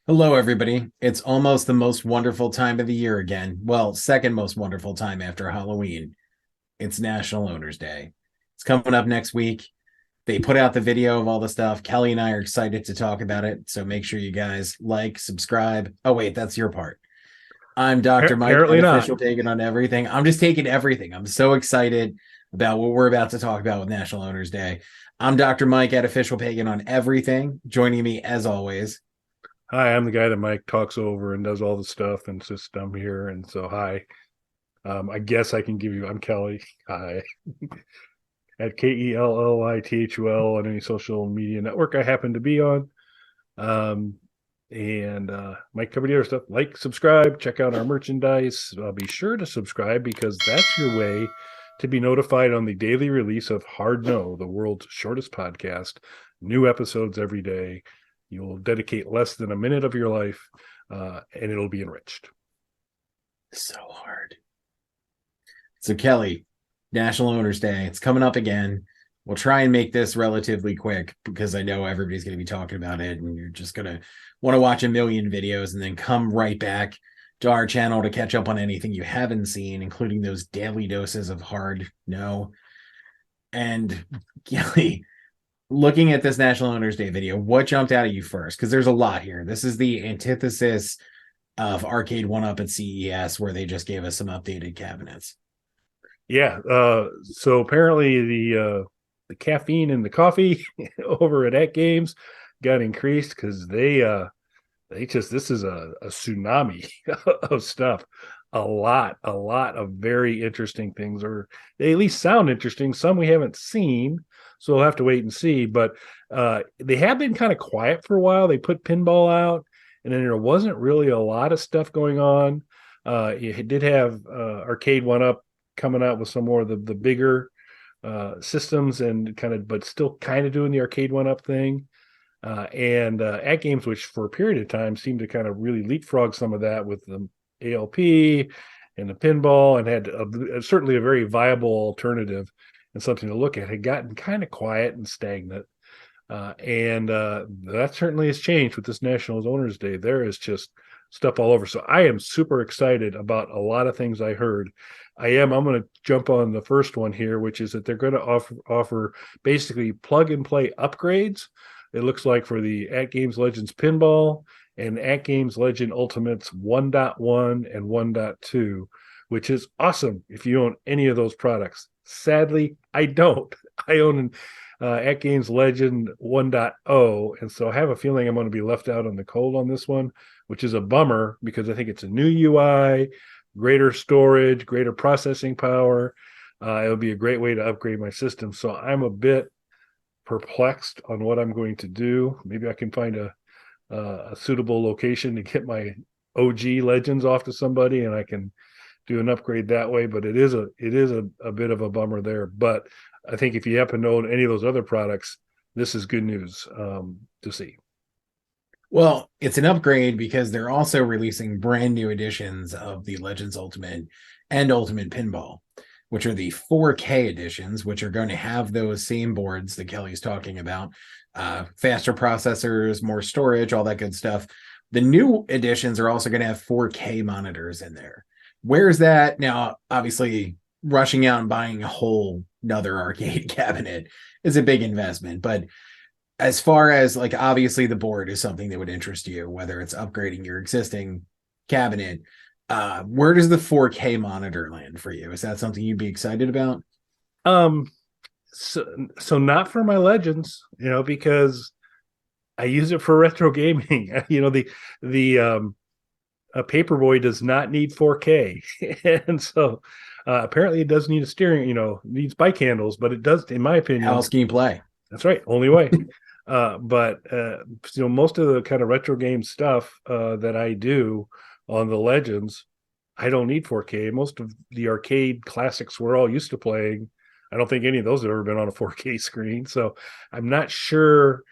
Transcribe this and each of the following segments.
Hello, everybody. It's almost the most wonderful time of the year again. Well, second most wonderful time after Halloween. It's National Owners Day. It's coming up next week. They put out the video of all the stuff. Kelly and I are excited to talk about it. So make sure you guys like, subscribe. Oh, wait, that's your part. I'm Dr. Mike at Apparently not. Official Taking on Everything. I'm just taking everything. I'm so excited about what we're about to talk about with National Owners Day. I'm Dr. Mike at Official Pagan on Everything. Joining me, as always, Hi, I'm the guy that Mike talks over and does all the stuff, and it's just I'm here. And so, hi. I guess I can give you. I'm Kelly. Hi at KELLYTHUL on any social media network I happen to be on. Um, and Mike covered the other stuff. Like, subscribe, check out our merchandise. Be sure to subscribe because that's your way to be notified on the daily release of Hard No, the world's shortest podcast. New episodes every day. You'll dedicate less than a minute of your life, and it'll be enriched. so hard. So, Kelly, National Owners Day, it's coming up again. We'll try and make this relatively quick because I know everybody's going to be talking about it and you're just going to want to watch a million videos and then come right back to our channel to catch up on anything you haven't seen, including those daily doses of hard no. And Kelly, looking at this National Owners Day video, what jumped out at you first? Because there's a lot here. This is the antithesis of Arcade One Up at CES, where they just gave us some updated cabinets. Yeah. So apparently the caffeine in the coffee over at AtGames got increased because they just this is a tsunami of stuff. A lot of very interesting things, or they at least sound interesting. Some we haven't seen, so we'll have to wait and see. But they have been kind of quiet for a while. They put pinball out, and then there wasn't really a lot of stuff going on. It did have Arcade One Up coming out with some more of the bigger systems and kind of, but still kind of doing the Arcade One Up thing. And AtGames, which for a period of time seemed to kind of really leapfrog some of that with the ALP and the pinball, and had certainly a very viable alternative and something to look at, had gotten kind of quiet and stagnant. And that certainly has changed with this National Owners Day. There is just stuff all over. So I am super excited about a lot of things I heard. I'm going to jump on the first one here, which is that they're going to offer basically plug and play upgrades. It looks like for the AtGames Legends Pinball and AtGames Legend Ultimates 1.1 and 1.2, which is awesome if you own any of those products. Sadly, I don't. I own AtGames Legend 1.0, and so I have a feeling I'm going to be left out on the cold on this one, which is a bummer because I think it's a new UI, greater storage, greater processing power. It'll be a great way to upgrade my system. So I'm a bit perplexed on what I'm going to do. Maybe I can find a suitable location to get my OG Legends off to somebody, and I can do an upgrade that way. But it is a bit of a bummer there. But I think if you happen to own any of those other products, this is good news to see. Well, it's an upgrade because they're also releasing brand new editions of the Legends Ultimate and Ultimate Pinball, which are the 4K editions, which are going to have those same boards that Kelly's talking about, faster processors, more storage, all that good stuff. The new editions are also going to have 4K monitors in there. Where's that? Now, obviously, rushing out and buying a whole another arcade cabinet is a big investment, but as far as like obviously the board is something that would interest you, whether it's upgrading your existing cabinet. Where does the 4K monitor land for you? Is that something you'd be excited about? Um, so not for my Legends, because I use it for retro gaming. The a Paperboy does not need 4K, and so apparently it does need a steering. Needs bike handles, but it does, in my How opinion. else can you play? That's right, only way. But most of the kind of retro game stuff that I do on the Legends, I don't need 4K. Most of the arcade classics we're all used to playing, I don't think any of those have ever been on a 4K screen. So I'm not sure.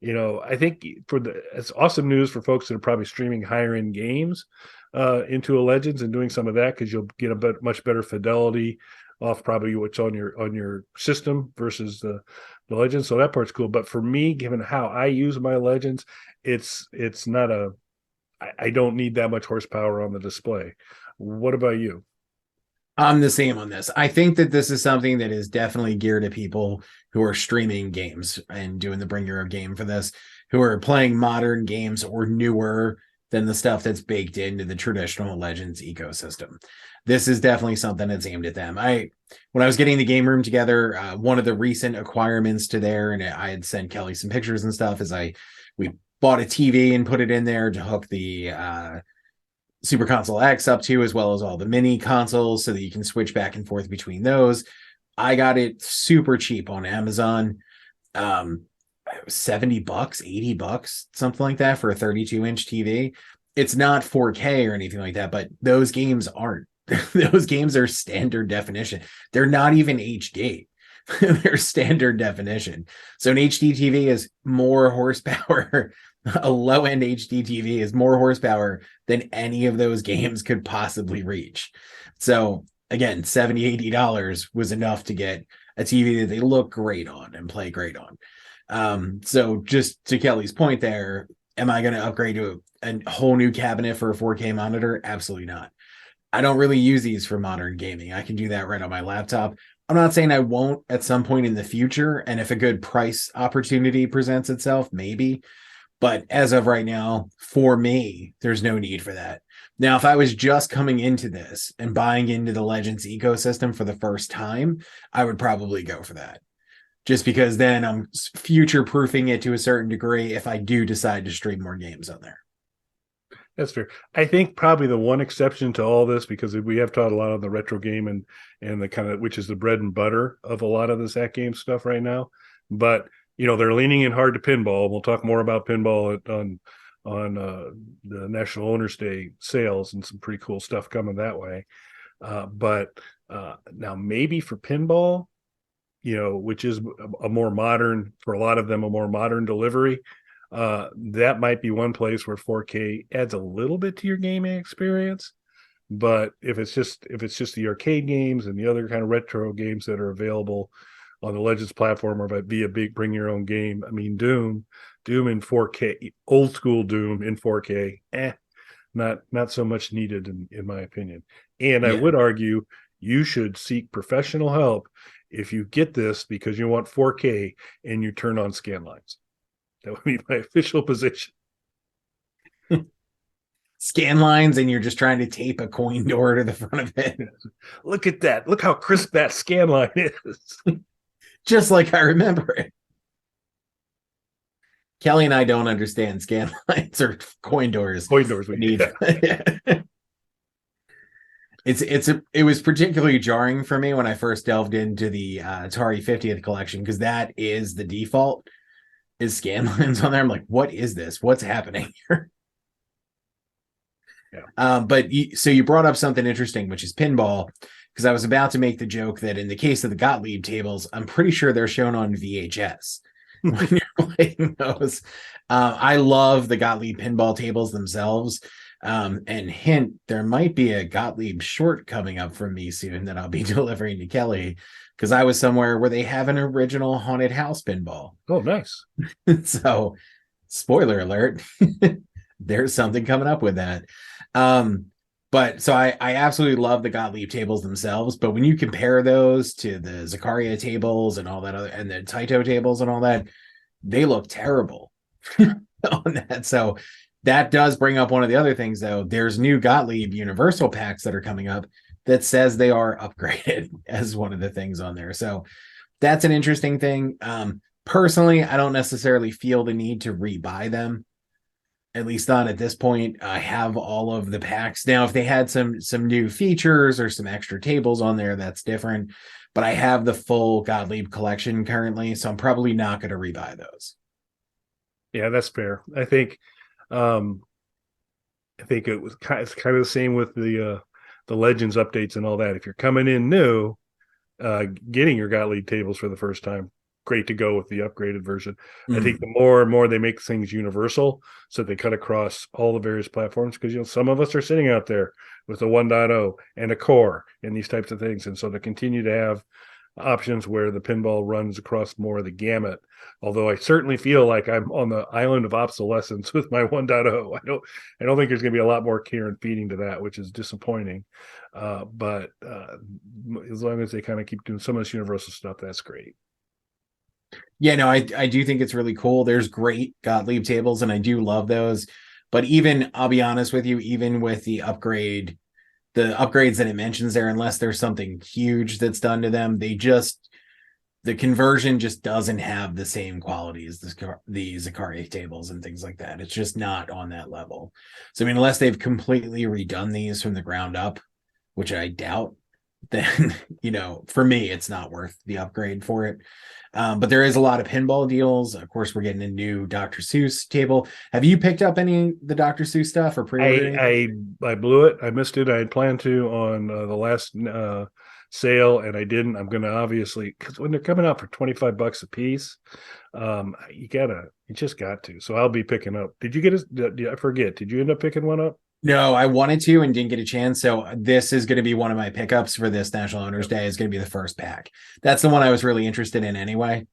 I think it's awesome news for folks that are probably streaming higher end games into a Legends and doing some of that, because you'll get a much better fidelity off probably what's on your system versus the Legends. So that part's cool. But for me, given how I use my Legends, it's not a I don't need that much horsepower on the display. What about you? I'm the same on this. I think that this is something that is definitely geared to people who are streaming games and doing the bring your own game for this, who are playing modern games or newer than the stuff that's baked into the traditional Legends ecosystem. This is definitely something that's aimed at them. When I was getting the game room together, one of the recent acquirements to there, and I had sent Kelly some pictures and stuff, is we bought a TV and put it in there to hook the Super Console X up to, as well as all the mini consoles, so that you can switch back and forth between those. I got it super cheap on Amazon. 70 bucks, 80 bucks, something like that for a 32-inch TV. It's not 4K or anything like that, but those games aren't. Those games are standard definition. They're not even HD. They're standard definition. So an HD TV is more horsepower. A low-end HD TV is more horsepower than any of those games could possibly reach. So again, $70-$80 was enough to get a TV that they look great on and play great on. So just to Kelly's point there, am I going to upgrade to a whole new cabinet for a 4K monitor? Absolutely not. I don't really use these for modern gaming. I can do that right on my laptop. I'm not saying I won't at some point in the future. And if a good price opportunity presents itself, maybe. But as of right now, for me, there's no need for that. Now, if I was just coming into this and buying into the Legends ecosystem for the first time, I would probably go for that. Just because then I'm future-proofing it to a certain degree if I do decide to stream more games on there. That's fair. I think probably the one exception to all this, because we have taught a lot on the retro game and the kind of, which is the bread and butter of a lot of this AtGames stuff right now. But they're leaning in hard to pinball. We'll talk more about pinball on the National Owners Day sales, and some pretty cool stuff coming that way. But now maybe for pinball, which is a more modern, for a lot of them, a more modern delivery, that might be one place where 4K adds a little bit to your gaming experience. But if it's just the arcade games and the other kind of retro games that are available on the Legends platform, or via big bring your own game, I mean, Doom in 4K, old school Doom in 4K, not so much needed in my opinion. And I would argue you should seek professional help if you get this because you want 4K and you turn on scan lines. That would be my official position. Scan lines, and you're just trying to tape a coin door to the front of it. Look at that. Look how crisp that scan line is. Just like I remember it. Kelly and I don't understand scan lines or coin doors. Coin doors we need. It was particularly jarring for me when I first delved into the Atari 50th collection, because that is the default, is scan lines on there. I'm like, what is this? What's happening here? Yeah. So you brought up something interesting, which is pinball, because I was about to make the joke that in the case of the Gottlieb tables, I'm pretty sure they're shown on VHS when you're playing those. I love the Gottlieb pinball tables themselves. And hint, there might be a Gottlieb short coming up from me soon that I'll be delivering to Kelly, because I was somewhere where they have an original haunted house pinball. Oh, nice. So, spoiler alert, there's something coming up with that. But so I absolutely love the Gottlieb tables themselves, but when you compare those to the Zakaria tables and all that other, and the Taito tables and all that, they look terrible on that. So that does bring up one of the other things, though. There's new Gottlieb Universal packs that are coming up that says they are upgraded as one of the things on there. So that's an interesting thing. Personally, I don't necessarily feel the need to rebuy them. At least not at this point. I have all of the packs. Now, if they had some new features or some extra tables on there, that's different. But I have the full Gottlieb collection currently, so I'm probably not going to rebuy those. Yeah, that's fair. I think it's kind of the same with the Legends updates and all that. If you're coming in new, getting your Gottlieb tables for the first time, great to go with the upgraded version. I think the more and more they make things universal, so they cut across all the various platforms, because some of us are sitting out there with a 1.0 and a core and these types of things, and so to continue to have options where the pinball runs across more of the gamut. Although I certainly feel like I'm on the island of obsolescence with my 1.0. I don't think there's going to be a lot more care and feeding to that, which is disappointing. But as long as they kind of keep doing some of this universal stuff, that's great. Yeah, no, I do think it's really cool. There's great Gottlieb tables, and I do love those. But even, I'll be honest with you, even with the upgrades that it mentions there, unless there's something huge that's done to them, the conversion just doesn't have the same quality as the Zaccaria tables and things like that. It's just not on that level. So I mean, unless they've completely redone these from the ground up, which I doubt, then for me, it's not worth the upgrade for it. But there is a lot of pinball deals. Of course, we're getting a new Dr. Seuss table. Have you picked up any of the Dr. Seuss stuff or pre-ordered anything? I blew it. I missed it. I had planned to on the last sale, and I didn't. I'm going to obviously, because when they're coming out for $25 a piece, you just got to. So I'll be picking up. Did you get I forget? Did you end up picking one up? No, I wanted to and didn't get a chance. So this is going to be one of my pickups for this National Owners Day. Is going to be the first pack. That's the one I was really interested in anyway.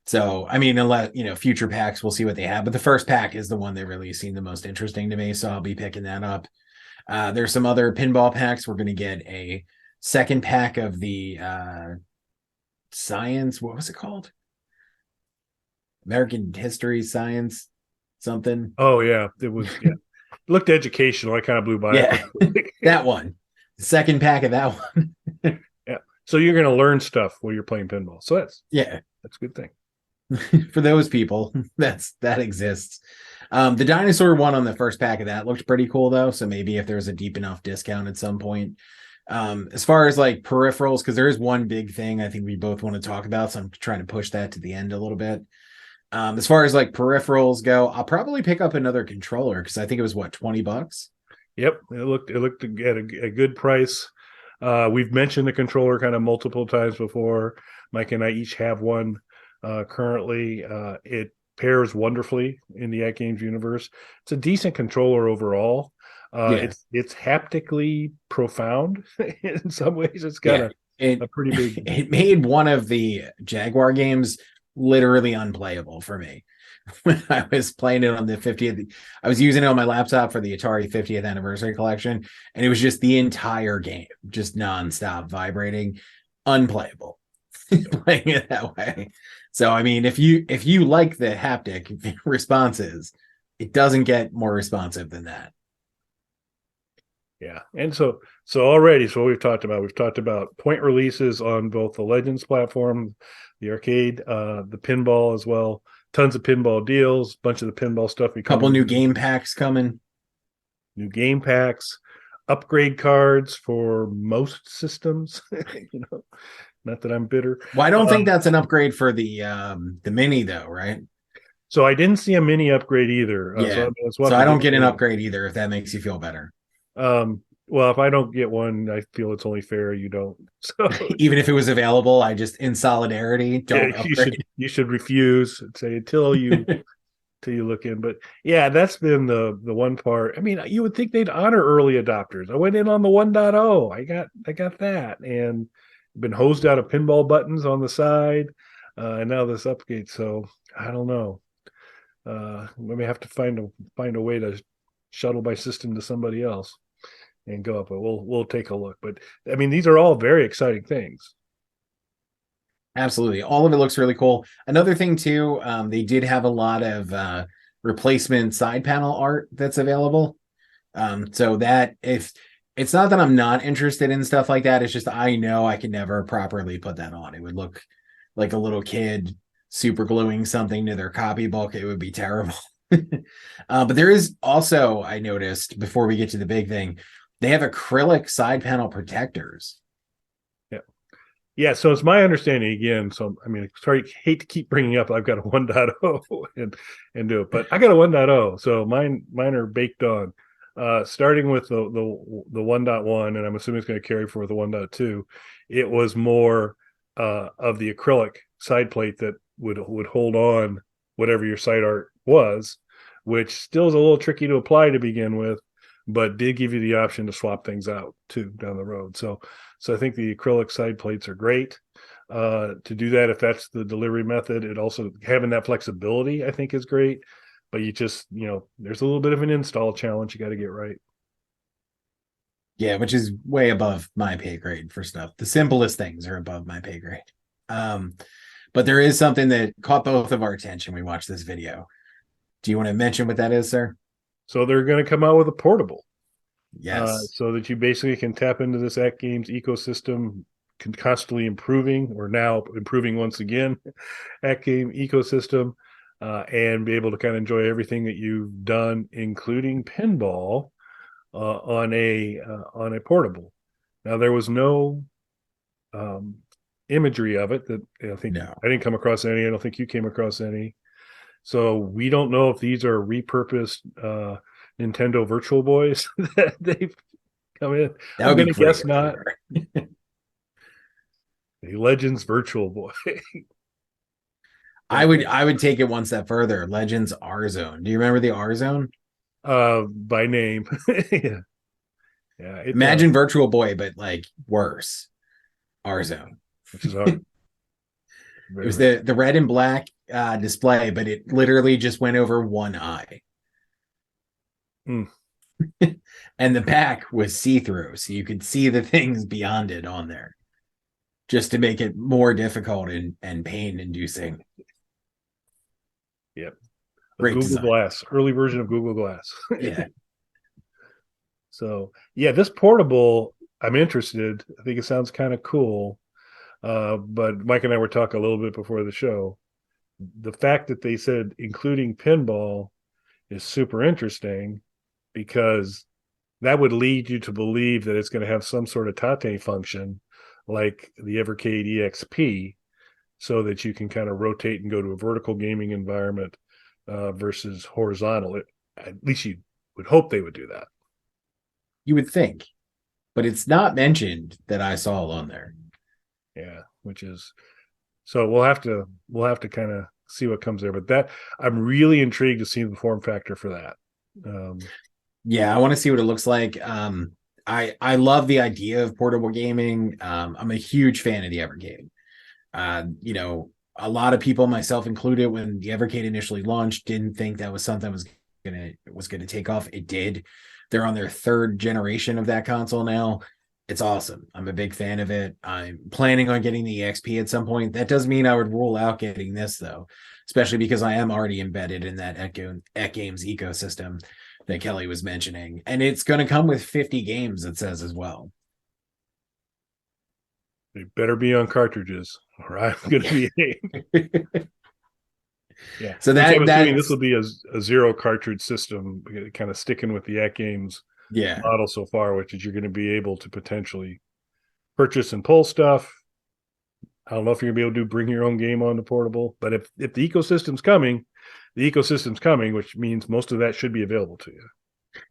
So, I mean, unless, future packs, we'll see what they have. But the first pack is the one that really seemed the most interesting to me. So I'll be picking that up. There's some other pinball packs. We're going to get a second pack of the science. What was it called? American History Science something. Oh, yeah. It was, yeah. Looked educational. I kind of blew by it. That one. Second pack of that one. Yeah. So you're going to learn stuff while you're playing pinball. So that's a good thing. For those people, that exists. The dinosaur one on the first pack of that looked pretty cool though. So maybe if there's a deep enough discount at some point. As far as like peripherals, because there is one big thing I think we both want to talk about. So I'm trying to push that to the end a little bit. As far as like peripherals go, I'll probably pick up another controller because I think it was $20. Yep, it looked at a good price. We've mentioned the controller kind of multiple times before. Mike and I each have one currently. It pairs wonderfully in the AtGames universe. It's a decent controller overall. It's haptically profound in some ways. It's got a pretty big. It made one of the Jaguar games literally unplayable for me when I was playing it on the 50th. I was using it on my laptop for the Atari 50th anniversary collection, and it was just the entire game just nonstop vibrating, unplayable. Playing it that way. So I mean, if you like the haptic responses, it doesn't get more responsive than that. Yeah, and so already, so we've talked about point releases on both the Legends platform, the arcade, the pinball as well. Tons of pinball deals, bunch of the pinball stuff. Couple new game packs coming. New game packs, upgrade cards for most systems. Not that I'm bitter. Well, I don't think that's an upgrade for the mini though, right? So I didn't see a mini upgrade either. So I don't get an upgrade either, if that makes you feel better. Well, if I don't get one, I feel it's only fair you don't. So even if it was available, I just in solidarity don't upgrade. You should refuse and say until you look in. But yeah, that's been the one part. I mean, you would think they'd honor early adopters. I went in on the 1.0. I got that and been hosed out of pinball buttons on the side. And now this upgrade. So I don't know. We may have to find a way to shuttle my system to somebody else and go up, but we'll take a look. But I mean, these are all very exciting things. Absolutely. All of it looks really cool. Another thing too, they did have a lot of replacement side panel art that's available. So that if it's not that I'm not interested in stuff like that, it's just I know I can never properly put that on. It would look like a little kid super gluing something to their copybook. It would be terrible. But there is also, I noticed before we get to the big thing, they have acrylic side panel protectors. Yeah. So it's my understanding again. So, I mean, sorry, hate to keep bringing up, I've got a 1.0 and do it, but I got a 1.0. So mine are baked on, starting with the 1.1, and I'm assuming it's going to carry forward the 1.2. It was more of the acrylic side plate that would hold on whatever your side art was, which still is a little tricky to apply to begin with, but did give you the option to swap things out too down the road. So I think the acrylic side plates are great. to do that if that's the delivery method. It also having that flexibility, I think, is great. But you just, there's a little bit of an install challenge you got to get right. Yeah, which is way above my pay grade for stuff. The simplest things are above my pay grade. Um, but there is something that caught both of our attention. We watched this video. Do you want to mention what that is, sir? So they're going to come out with a portable, Yes. so that you basically can tap into this AtGames ecosystem, constantly improving, or now improving once again, AtGame ecosystem, and be able to kind of enjoy everything that you've done, including pinball, on a portable. Now there was no imagery of it that I think No. I didn't come across any. I don't think you came across any. So we don't know if these are repurposed Nintendo Virtual Boys that they've come in. That I'm would be going to great guess if they not. were. A Legends Virtual Boy. I would take it one step further. Legends R Zone. Do you remember the R Zone? By name. Yeah. Yeah. Imagine Virtual Boy, but like worse. R Zone. Which is hard. It was the red and black display, but it literally just went over one eye. Mm. And the back was see-through, so you could see the things beyond it on there, just to make it more difficult and pain-inducing. Yep. Great Google design. Glass, early version of Google Glass. Yeah. So yeah, this portable, I'm interested. I think it sounds kind of cool. But Mike and I were talking a little bit before the show. The fact that they said including pinball is super interesting, because that would lead you to believe that it's going to have some sort of tate function like the Evercade EXP, so that you can kind of rotate and go to a vertical gaming environment versus horizontal. At least you would hope they would do that. You would think, but it's not mentioned that I saw on there. Yeah, which is, so we'll have to kind of see what comes there. But that, I'm really intrigued to see the form factor for that. Yeah, I want to see what it looks like. I love the idea of portable gaming. I'm a huge fan of the Evercade. A lot of people, myself included, when the Evercade initially launched, didn't think that was something that was gonna take off. It did. They're on their third generation of that console now. It's awesome. I'm a big fan of it. I'm planning on getting the EXP at some point. That doesn't mean I would rule out getting this, though, especially because I am already embedded in that AtGames ecosystem that Kelly was mentioning. And it's going to come with 50 games, it says as well. They better be on cartridges, or I'm going to be. Yeah. So I'm assuming that's this will be a zero cartridge system, kind of sticking with the AtGames yeah. model so far, which is you're going to be able to potentially purchase and pull stuff. I don't know if you're going to be able to bring your own game on the portable, but if the ecosystem's coming, which means most of that should be available to you.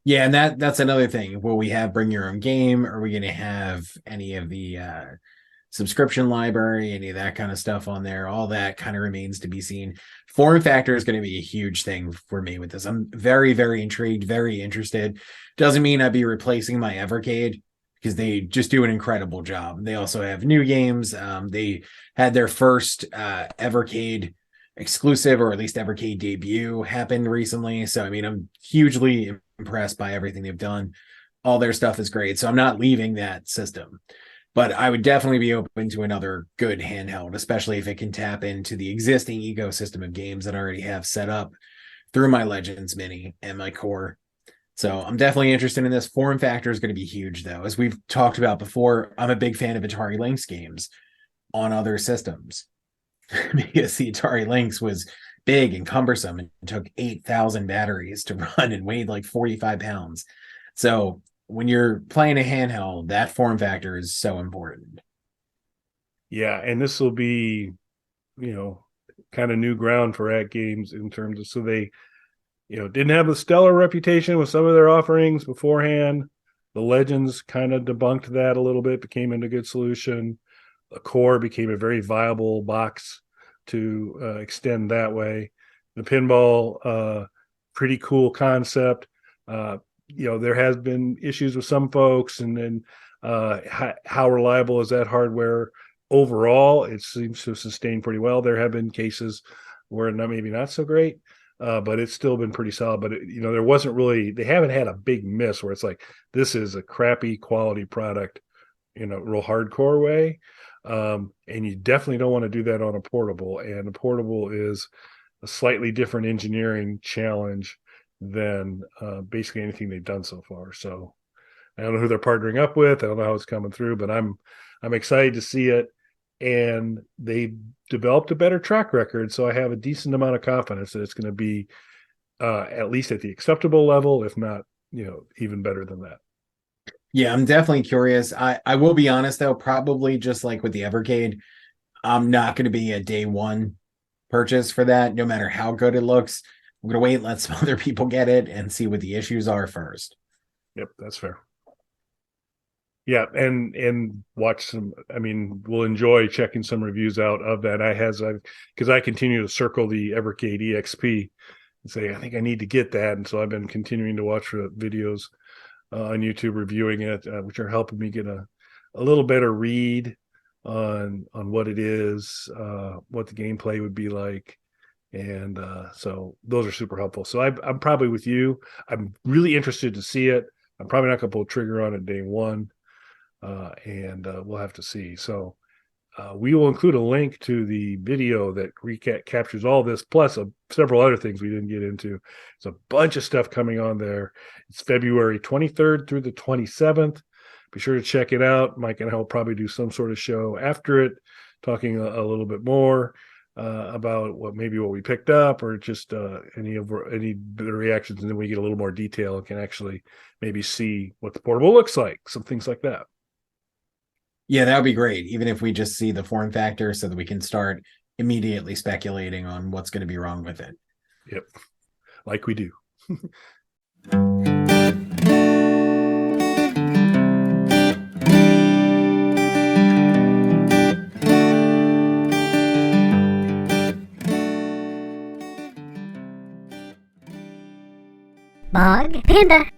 Yeah, and that's another thing. Will we have bring your own game? Are we going to have any of the subscription library, any of that kind of stuff on there? All that kind of remains to be seen. Form factor is going to be a huge thing for me with this. I'm very, very intrigued, very interested. Doesn't mean I'd be replacing my Evercade, because they just do an incredible job. They also have new games. They had their first Evercade exclusive, or at least Evercade debut, happened recently. So, I mean, I'm hugely impressed by everything they've done. All their stuff is great. So I'm not leaving that system. But I would definitely be open to another good handheld, especially if it can tap into the existing ecosystem of games that I already have set up through my Legends Mini and my Core. So I'm definitely interested in this. Form factor is going to be huge, though. As we've talked about before, I'm a big fan of Atari Lynx games on other systems because the Atari Lynx was big and cumbersome and took 8,000 batteries to run and weighed like 45 pounds. So when you're playing a handheld, that form factor is so important. Yeah, and this will be, kind of new ground for AtGames in terms of, so they, didn't have a stellar reputation with some of their offerings beforehand. The Legends kind of debunked that a little bit, became a good solution. The Core became a very viable box to extend that way. The pinball, pretty cool concept. There has been issues with some folks, and then how reliable is that hardware overall, it seems to sustain pretty well. There have been cases where maybe not so great, but it's still been pretty solid. But there wasn't really, they haven't had a big miss where it's like this is a crappy quality product, real hardcore way. And you definitely don't want to do that on a portable. And a portable is a slightly different engineering challenge than basically anything they've done so far. So I don't know who they're partnering up with. I don't know how it's coming through, but I'm excited to see it. And they developed a better track record, so I have a decent amount of confidence that it's going to be at least at the acceptable level, if not, even better than that. Yeah, I'm definitely curious. I will be honest though, probably just like with the Evercade, I'm not going to be a day one purchase for that, no matter how good it looks. I'm going to wait and let some other people get it and see what the issues are first. Yep, that's fair. Yeah, and watch some. I mean, we'll enjoy checking some reviews out of that. Because I continue to circle the Evercade EXP and say I think I need to get that, and so I've been continuing to watch videos on YouTube reviewing it, which are helping me get a little better read on what it is, what the gameplay would be like, and so those are super helpful. So I'm probably with you. I'm really interested to see it. I'm probably not going to pull a trigger on it day one. And we'll have to see. So we will include a link to the video that captures all this, plus several other things we didn't get into. There's a bunch of stuff coming on there. It's February 23rd through the 27th. Be sure to check it out. Mike and I will probably do some sort of show after it, talking a little bit more about what we picked up, or just any of the reactions, and then we get a little more detail and can actually maybe see what the portable looks like, some things like that. Yeah, that would be great. Even if we just see the form factor so that we can start immediately speculating on what's going to be wrong with it. Yep. Like we do. Bog Panda.